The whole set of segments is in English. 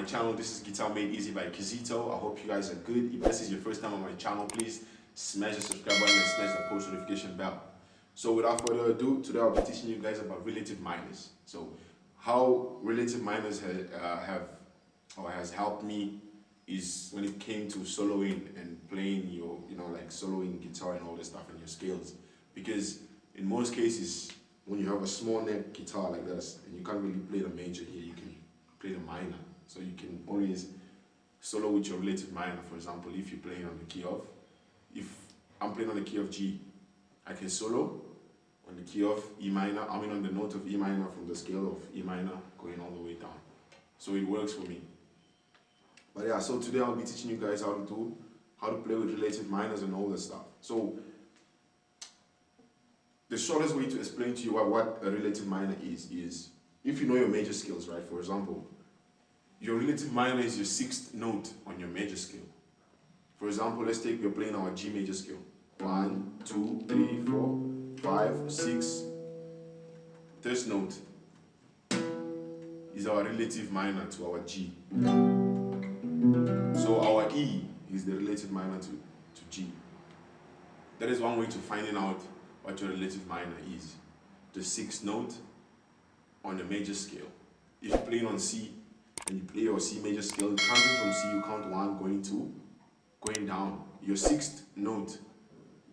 channel. This is Guitar Made Easy by Kizito. I hope you guys are good. If this is your first time on my channel, please smash the subscribe button and smash the post notification bell. So without further ado, today I'll be teaching you guys about relative minors. So how relative minors has helped me is when it came to soloing and playing your, like soloing guitar and all this stuff and your scales. Because in most cases, when you have a small neck guitar like this, and you can't really play the major here, you can play the minor. So you can always solo with your relative minor. For example, if you're playing on the key of, if I'm playing on the key of G, I can solo on the key of E minor, on the note of E minor from the scale of E minor going all the way down. So it works for me. But yeah, so today I'll be teaching you guys how to play with relative minors and all that stuff. So the shortest way to explain to you what a relative minor is if you know your major scales, right? For example, your relative minor is your sixth note on your major scale. For example, let's take we're playing our G major scale. 1, 2, 3, 4, 5, 6. First note is our relative minor to our G. So our E is the relative minor to G. That is one way to finding out what your relative minor is. The sixth note on the major scale. If you're playing on C and you play your C major scale, counting from C, you count 1, going 2, going down. Your sixth note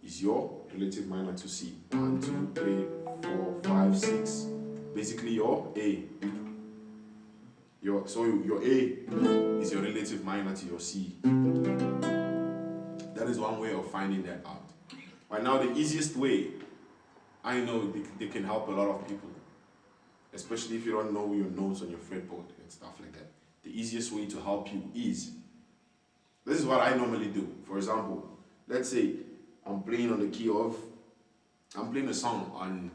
is your relative minor to C. 1, 2, 3, 4, 5, 6. Basically your A. Your A is your relative minor to your C. That is one way of finding that out. Right now, the easiest way, I know they can help a lot of people, especially if you don't know your notes on your fretboard and stuff like that. The easiest way to help you is, this is what I normally do. For example, let's say I'm playing on the key of, I'm playing a song on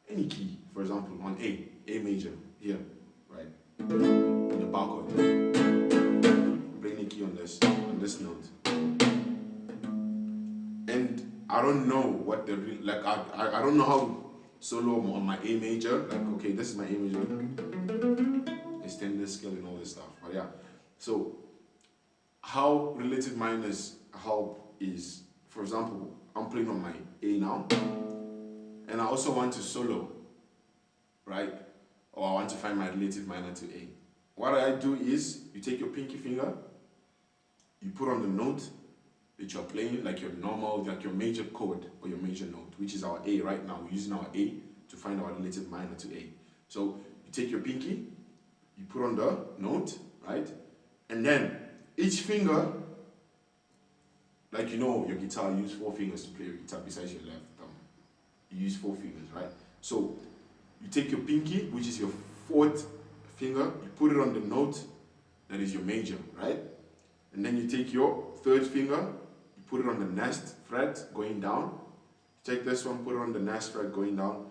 any key, for example, on A major, here, right? On the bar chord. I'm playing a key on this note. And I don't know what the, I don't know how to solo on my A major. Like, okay, this is my A major. Extend this scale and all this stuff. But yeah, so how relative minors help is, for example, I'm playing on my A now, and I also want to solo, right? Or I want to find my relative minor to A. What I do is, you take your pinky finger, you put on the note that you're playing, like your normal, like your major chord or your major note, which is our A right now. We're using our A to find our relative minor to A. So you take your pinky, you put on the note, right? And then each finger, like your guitar, you use 4 fingers to play your guitar besides your left thumb. You use 4 fingers, right? So you take your pinky, which is your 4th finger, you put it on the note that is your major, right? And then you take your 3rd finger, you put it on the next fret going down. Take this one, put it on the next fret going down.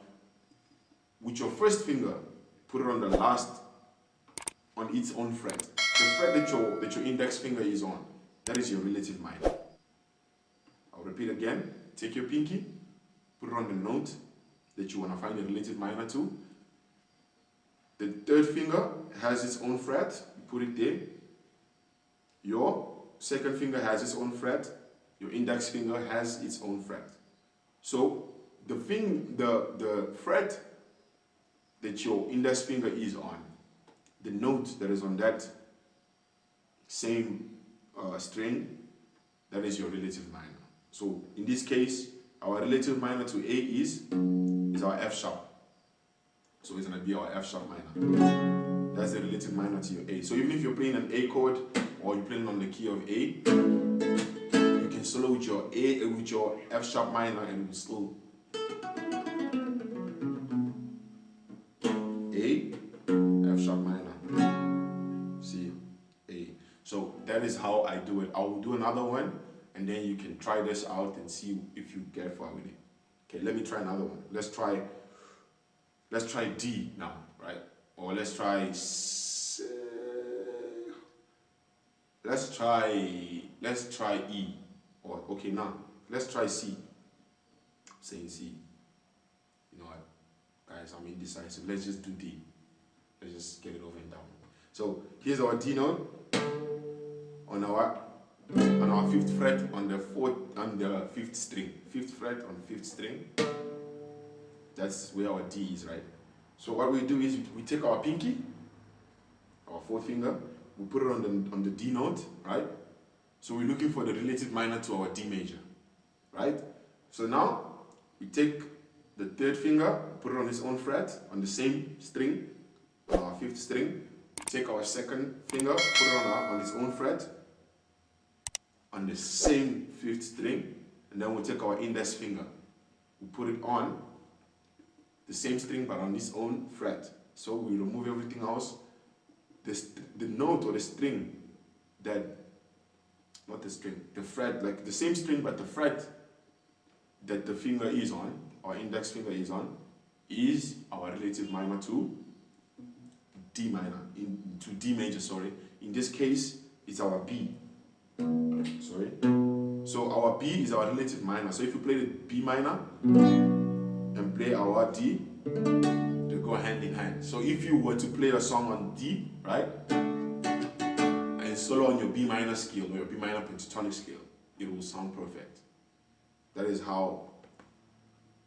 With your 1st finger, put it on the last, on its own fret. The fret that your index finger is on, that is your relative minor. I'll repeat again. Take your pinky, put it on the note that you want to find the relative minor to. The 3rd finger has its own fret, you put it there. Your 2nd finger has its own fret, your index finger has its own fret. So the fret that your index finger is on, the note that is on that same string, that is your relative minor. So in this case, our relative minor to A is our F sharp. So it's going to be our F sharp minor. That's the relative minor to your A. So even if you're playing an A chord or you're playing on the key of A, you can solo with your A with your F sharp minor and it will still A, F sharp minor, C, A. So that is how I do it. I will do another one and then you can try this out and see if you get far with it. Okay, let me try another one. Let's try D now, right? Or let's try E. Or okay, now let's try C. I'm saying C. You know what, guys? I'm indecisive. Let's just do D. Let's just get it over and done. So here's our D note on our 5th fret on the 5th string. 5th fret on 5th string. That's where our D is, right? So what we do is we take our pinky, our 4th finger, we put it on the D note, right? So we're looking for the relative minor to our D major, right? So now we take the 3rd finger, put it on its own fret on the same string, on our 5th string. Take our 2nd finger, put it on its own fret on the same 5th string, and then we'll take our index finger, we put it on the same string but on its own fret. So we remove everything else. The note or the string that, not the string, the fret, like the same string but the fret that the finger is on, our index finger is on, is our relative minor to D minor, to D major, sorry. In this case, it's our B. Sorry. So our B is our relative minor. So if you play the B minor and play our D, they go hand in hand. So if you were to play a song on D, right, and solo on your B minor scale or your B minor pentatonic scale, it will sound perfect. That is how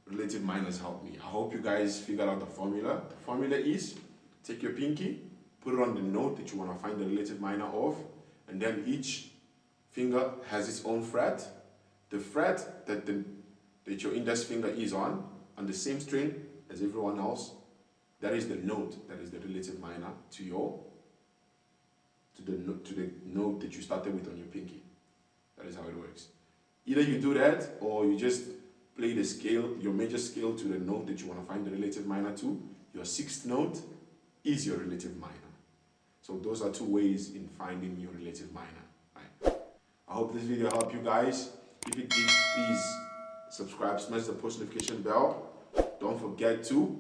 relative minors help me. I hope you guys figured out the formula. The formula is take your pinky, put it on the note that you want to find the relative minor of, and then each finger has its own fret. The fret that your index finger is on the same string as everyone else, that is the note that is the relative minor to the note that you started with on your pinky. That is how it works. Either you do that or you just play the scale, your major scale, to the note that you want to find the relative minor to. Your 6th note is your relative minor. So those are 2 ways in finding your relative minor. Right? I hope this video helped you guys. If it did, please subscribe, smash the post notification bell. Don't forget to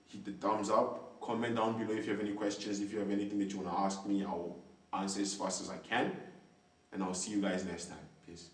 hit the thumbs up. Comment down below if you have any questions. If you have anything that you want to ask me, I'll answer as fast as I can. And I'll see you guys next time. Peace.